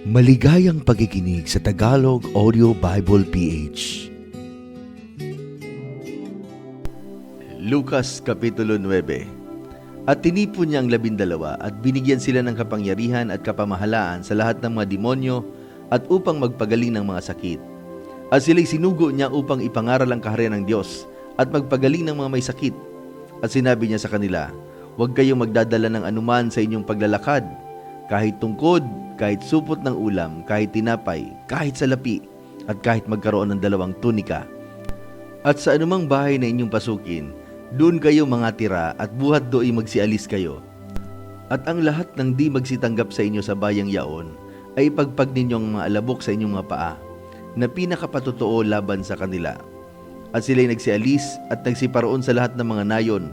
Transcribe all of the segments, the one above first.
Maligayang pakikinig sa Tagalog Audio Bible PH. Lucas Kapitulo 9. At tinipon niya ang 12 at binigyan sila ng kapangyarihan at kapamahalaan sa lahat ng mga demonyo at upang magpagaling ng mga sakit. At sila'y sinugo niya upang ipangaral ang kaharian ng Diyos at magpagaling ng mga may sakit. At sinabi niya sa kanila, huwag kayong magdadala ng anuman sa inyong paglalakad, kahit tungkod, kahit supot ng ulam, kahit tinapay, kahit salapi, at kahit magkaroon ng 2 tunika. At sa anumang bahay na inyong pasukin, doon kayo mangatira at buhat do'y magsialis kayo. At ang lahat ng di magsitanggap sa inyo sa bayang yaon, ay ipagpag ninyong mga alabok sa inyong mga paa, na pinakapatotoo laban sa kanila. At sila'y nagsialis at nagsiparoon sa lahat ng mga nayon,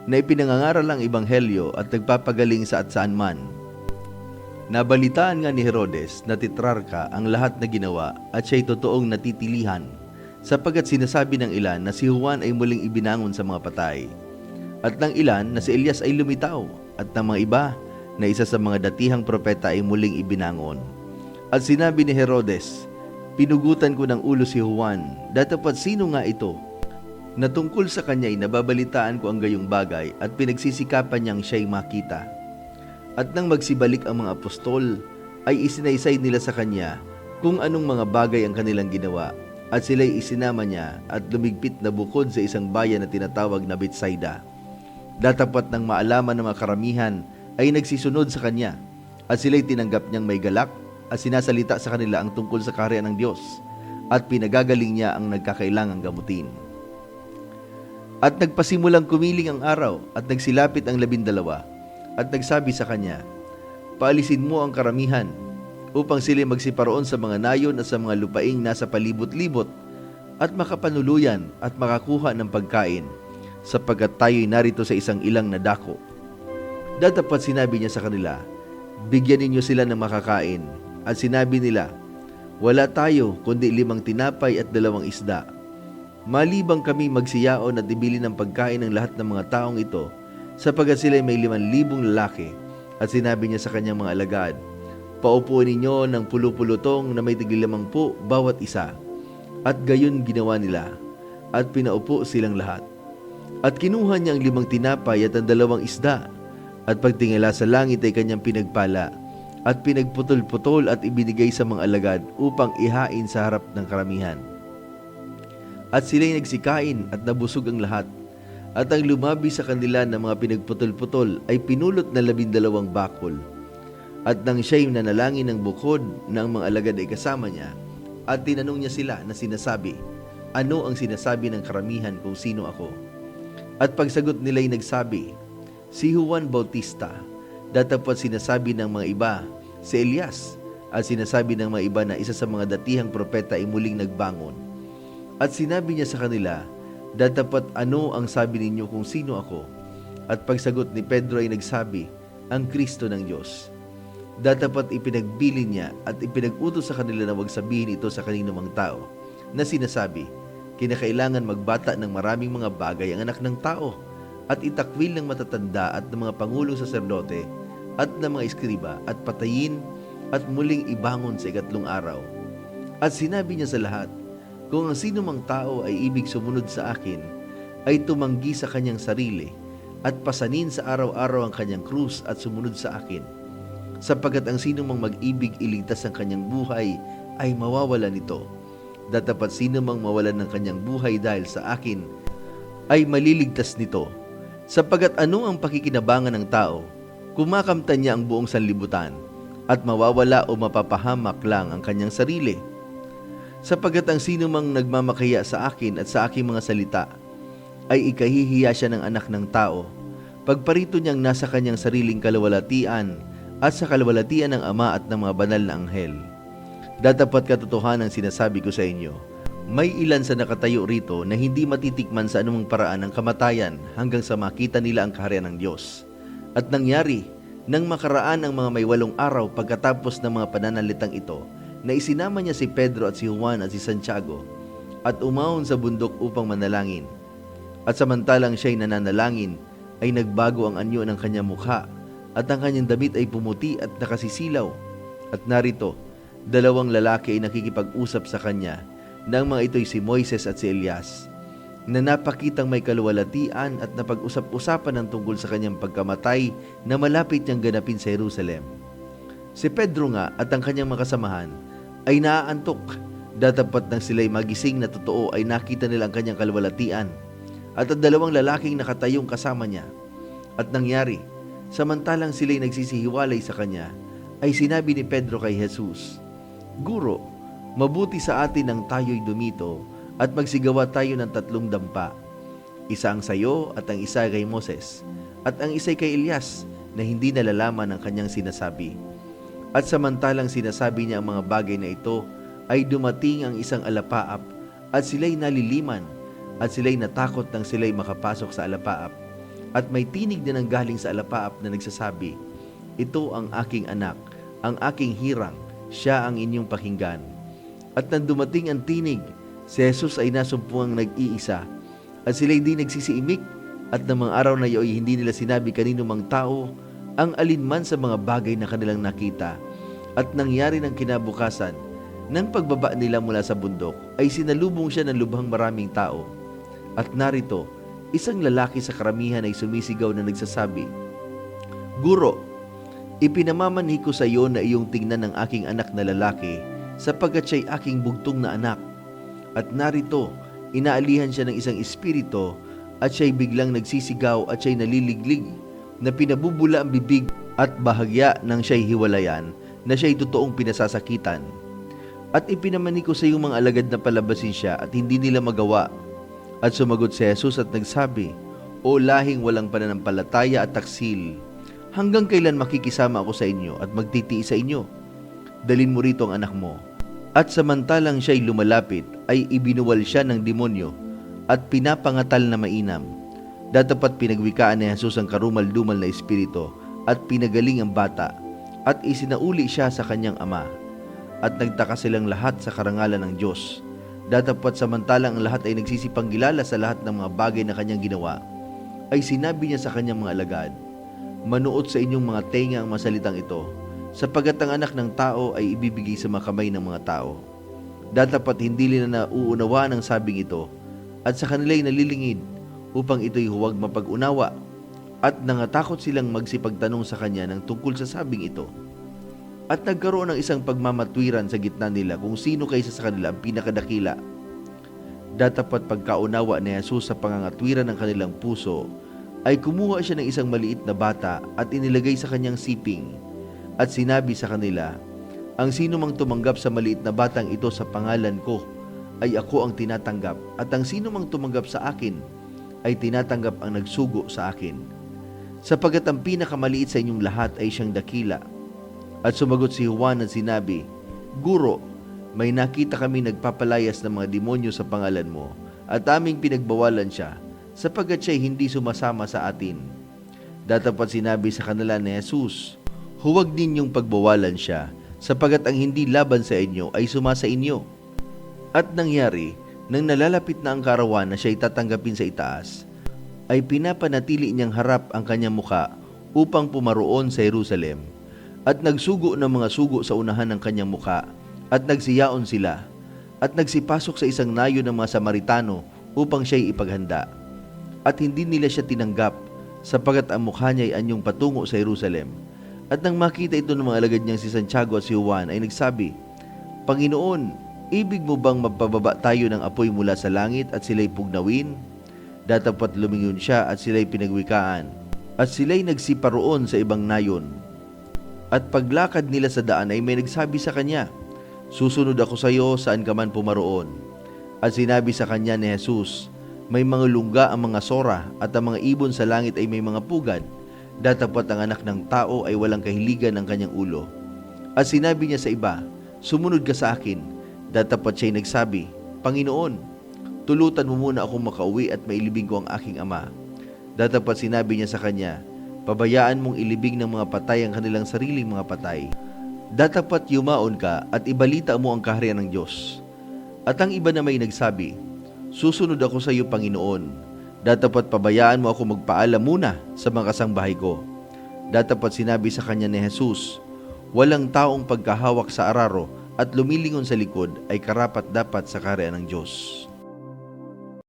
na ipinangangaral ang ebanghelyo at nagpapagaling sa at saan man. Nabalitaan nga ni Herodes na tetrarka ang lahat na ginawa at siya'y totoong natitilihan, sapagkat sinasabi ng ilan na si Juan ay muling ibinangon sa mga patay, at ng ilan na si Elias ay lumitaw, at ng mga iba na isa sa mga datihang propeta ay muling ibinangon. At sinabi ni Herodes, pinugutan ko ng ulo si Juan, datapat sino nga ito? Na tungkol sa kanya ay nababalitaan ko ang gayong bagay at pinagsisikapan niyang siya'y makita. At nang magsibalik ang mga apostol, ay isinaysay nila sa kanya kung anong mga bagay ang kanilang ginawa, at sila'y isinama niya at lumigpit na bukod sa isang bayan na tinatawag na Betsaida. Datapat ng maalaman ng mga karamihan ay nagsisunod sa kanya, at sila'y tinanggap niyang may galak at sinasalita sa kanila ang tungkol sa kaharian ng Diyos, at pinagagaling niya ang nagkakailangang gamutin. At nagpasimulang kumiling ang araw at nagsilapit ang 12, at nagsabi sa kanya, paalisin mo ang karamihan, upang sila magsiparoon sa mga nayon at sa mga lupaing nasa palibot-libot, at makapanuluyan at makakuha ng pagkain, sapagkat tayo'y narito sa isang ilang na dako. Datapat sinabi niya sa kanila, bigyan ninyo sila ng makakain, at sinabi nila, wala tayo kundi 5 tinapay at 2 isda. Malibang kami magsiyaon at ibili ng pagkain ng lahat ng mga taong ito, sapagkat sila'y may 5,000 lalaki. At sinabi niya sa kanyang mga alagad, paupuin ninyo ng pulupulutong na may tig-50 bawat isa. At gayon ginawa nila, at pinaupo silang lahat. At kinuha niya ang 5 tinapay at ang 2 isda, at pagtingala sa langit ay kanyang pinagpala, at pinagputol-putol at ibinigay sa mga alagad upang ihain sa harap ng karamihan. At sila'y nagsikain at nabusog ang lahat. At ang lumabi sa kanila ng mga pinagputol-putol ay pinulot na 12 bakol. At nang siya'y nanalangin ng bukod na ang mga alagad ay kasama niya, at tinanong niya sila na sinasabi, ano ang sinasabi ng karamihan kung sino ako? At pagsagot nila'y nagsabi, si Juan Bautista. Datapat sinasabi ng mga iba, si Elias. At sinasabi ng mga iba na isa sa mga datihang propeta ay muling nagbangon. At sinabi niya sa kanila, datapat ano ang sabi ninyo kung sino ako? At pagsagot ni Pedro ay nagsabi, ang Kristo ng Diyos. Datapat ipinagbilin niya at ipinag-utos sa kanila na huwag sabihin ito sa kanino mang tao, na sinasabi, kinakailangan magbata ng maraming mga bagay ang anak ng tao, at itakwil ng matatanda at ng mga pangulong saserdote at ng mga eskriba, at patayin at muling ibangon sa 3 araw. At sinabi niya sa lahat, kung ang sino mang tao ay ibig sumunod sa akin, ay tumanggi sa kanyang sarili at pasanin sa araw-araw ang kanyang krus at sumunod sa akin. Sapagkat ang sino mang mag-ibig iligtas ang kanyang buhay ay mawawala nito. Datapat sino mang mawalan ng kanyang buhay dahil sa akin ay maliligtas nito. Sapagkat ano ang pakikinabangan ng tao kung makamtan niya ang buong sanlibutan at mawawala o mapapahamak lang ang kanyang sarili? Sapagkat ang sino mang nagmamakaya sa akin at sa aking mga salita, ay ikahihiya siya ng anak ng tao, pagparito niyang nasa kanyang sariling kalawalatian at sa kalawalatian ng Ama at ng mga banal na anghel. Datapat katotohanan sinasabi ko sa inyo, may ilan sa nakatayo rito na hindi matitikman sa anumang paraan ng kamatayan hanggang sa makita nila ang kaharian ng Diyos. At nangyari, nang makaraan ang mga may 8 araw pagkatapos ng mga pananalitang ito, na isinama niya si Pedro at si Juan at si Santiago at umahon sa bundok upang manalangin. At samantalang siya'y nananalangin, ay nagbago ang anyo ng kanyang mukha at ang kanyang damit ay pumuti at nakasisilaw. At narito, Dalawang lalaki ay nakikipag-usap sa kanya na ang mga ito'y si Moises at si Elias, na napakitang may kaluwalhatian at napag-usap-usapan ng tungkol sa kanyang pagkamatay na malapit niyang ganapin sa Jerusalem. Si Pedro nga at ang kanyang mga kasamahan ay naaantok. Datapat nang sila'y magising na totoo ay nakita nila ang kanyang kaluwalhatian at ang dalawang lalaking nakatayong kasama niya. At nangyari, samantalang sila'y nagsisihiwalay sa kanya, ay sinabi ni Pedro kay Jesus, "Guro, mabuti sa atin nang tayo'y dumito at magsigawa tayo ng 3 dampa. Isa ang sayo at ang isa kay Moses at ang isa kay Elias na hindi nalalaman ang kanyang sinasabi." At samantalang sinasabi niya ang mga bagay na ito, ay dumating ang isang alapaap at sila'y naliliman at sila'y natakot nang sila'y makapasok sa alapaap. At may tinig na nanggaling sa alapaap na nagsasabi, "Ito ang aking anak, ang aking hirang, siya ang inyong pakinggan." At nang dumating ang tinig, si Jesus ay nasumpungang nag-iisa at sila'y di nagsisiimik at ng mga araw na iyo'y hindi nila sinabi kanino mang tao ang alinman sa mga bagay na kanilang nakita. At nangyari ng kinabukasan, nang pagbaba nila mula sa bundok, ay sinalubong siya ng lubhang maraming tao. At narito, isang lalaki sa karamihan ay sumisigaw na nagsasabi, "Guro, ipinamamanhi ko sa iyo na iyong tingnan ng aking anak na lalaki, sapagkat siya'y aking bugtong na anak." At narito, inaalihan siya ng isang espiritu, at siya'y biglang nagsisigaw at siya'y naliliglig, na pinabubula ang bibig at bahagya ng siya'y hiwalayan, na siya'y totoong pinasasakitan. At ipinamani ko sa iyong mga alagad na palabasin siya at hindi nila magawa. At sumagot si Jesus at nagsabi, "O lahing walang pananampalataya at taksil, hanggang kailan makikisama ako sa inyo at magtitiis sa inyo? Dalin mo rito ang anak mo." At samantalang siya'y lumalapit, ay ibinuwal siya ng demonyo at pinapangatal na mainam. Datapat pinagwikaan ni Jesus ang karumal-dumal na espiritu at pinagaling ang bata at isinauli siya sa kanyang ama. At nagtaka silang lahat sa karangalan ng Diyos. Datapat samantalang ang lahat ay nagsisipanggilala sa lahat ng mga bagay na kanyang ginawa, ay sinabi niya sa kanyang mga alagad, "Manuot sa inyong mga tenga ang masalitang ito, sapagkat ang anak ng tao ay ibibigay sa mga kamay ng mga tao." Datapat hindi nila nauunawaan ang sabing ito, at sa kanila'y nalilingid, upang ito'y huwag mapag-unawa, at nangatakot silang magsipagtanong sa kanya ng tungkol sa sabing ito. At nagkaroon ng isang pagmamatwiran sa gitna nila kung sino kaysa sa kanila ang pinakadakila. Datapat pagkaunawa ni Jesus sa pangangatwiran ng kanilang puso, ay kumuha siya ng isang maliit na bata at inilagay sa kanyang siping. At sinabi sa kanila, "Ang sino mang tumanggap sa maliit na batang ito sa pangalan ko, ay ako ang tinatanggap. At ang sino mang tumanggap sa akin, ay tinatanggap ang nagsugo sa akin. Sapagkat ang pinakamaliit sa inyong lahat ay siyang dakila." At sumagot si Juan at sinabi, "Guro, may nakita kami nagpapalayas ng mga demonyo sa pangalan mo, at aming pinagbawalan siya, sapagkat siya'y hindi sumasama sa atin." Datapat sinabi sa kanila ni Jesus, "Huwag ninyong pagbawalan siya, sapagkat ang hindi laban sa inyo ay sumasa inyo." At nangyari, nang nalalapit na ang karawan na siya'y tatanggapin sa itaas, ay pinapanatili niyang harap ang kanyang muka upang pumaroon sa Jerusalem. At nagsugo ng mga sugo sa unahan ng kanyang muka, at nagsiyaon sila, at nagsipasok sa isang nayo ng mga Samaritano upang siya'y ipaghanda. At hindi nila siya tinanggap, sapagkat ang mukha niya ay anyong patungo sa Jerusalem. At nang makita ito ng mga alagad niyang si Santiago at si Juan, ay nagsabi, "Panginoon, ibig mo bang magpababa tayo ng apoy mula sa langit at sila'y pugnawin?" Datapat lumingon siya at sila'y pinagwikaan, at sila'y nagsiparoon sa ibang nayon. At paglakad nila sa daan ay may nagsabi sa kanya, "Susunod ako sa iyo saan ka man pumaroon." At sinabi sa kanya ni Jesus, "May mga lungga ang mga sora, at ang mga ibon sa langit ay may mga pugad. Datapat ang anak ng tao ay walang kahiligan ng kanyang ulo." At sinabi niya sa iba, "Sumunod ka sa akin." Datapat siya'y nagsabi, "Panginoon, tulutan mo muna akong makauwi at mailibing ko ang aking ama." Datapat sinabi niya sa kanya, "Pabayaan mong ilibing ng mga patay ang kanilang sariling mga patay. Datapat yumaon ka at ibalita mo ang kaharian ng Diyos." At ang iba na may nagsabi, "Susunod ako sa iyo, Panginoon. Datapat pabayaan mo ako magpaalam muna sa mga kasangbahay ko." Datapat sinabi sa kanya ni Jesus, "Walang taong pagkahawak sa araro at lumilingon sa likod ay karapat-dapat sa kaharian ng Diyos.